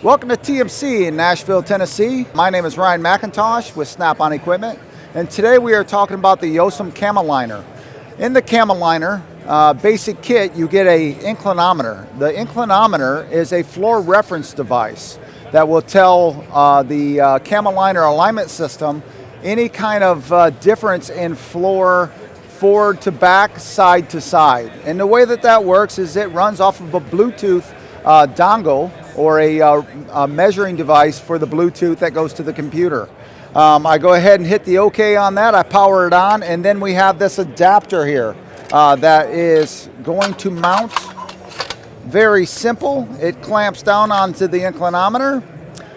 Welcome to TMC in Nashville, Tennessee. My name is Ryan McIntosh with Snap-on Equipment, and today we are talking about the JOSAM Camel Liner. In the Camel Liner basic kit, you get a inclinometer. The inclinometer is a floor reference device that will tell the Camel Liner alignment system any kind of difference in floor forward to back, side to side. And the way that works is it runs off of a Bluetooth dongle or a measuring device for the Bluetooth that goes to the computer. I go ahead and hit the OK on that, I power it on, and then we have this adapter here that is going to mount. Very simple. It clamps down onto the inclinometer.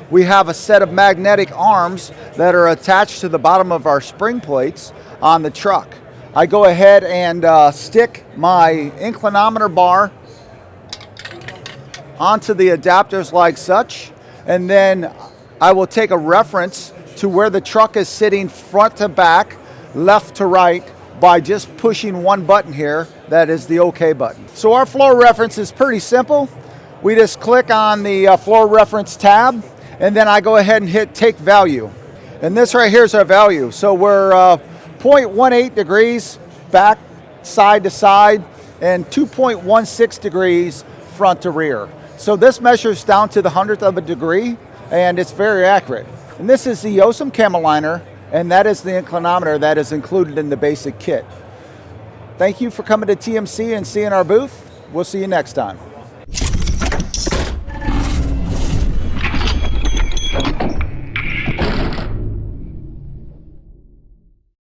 We have a set of magnetic arms that are attached to the bottom of our spring plates on the truck. I go ahead and stick my inclinometer bar onto the adapters like such, and then I will take a reference to where the truck is sitting front to back, left to right, by just pushing one button here, that is the OK button. So our floor reference is pretty simple. We just click on the floor reference tab, and then I go ahead and hit take value. And this right here is our value. So we're 0.18 degrees back side to side and 2.16 degrees front to rear. So this measures down to the 100th of a degree, and it's very accurate. And this is the JOSAM Camel Liner, and that is the inclinometer that is included in the basic kit. Thank you for coming to TMC and seeing our booth. We'll see you next time.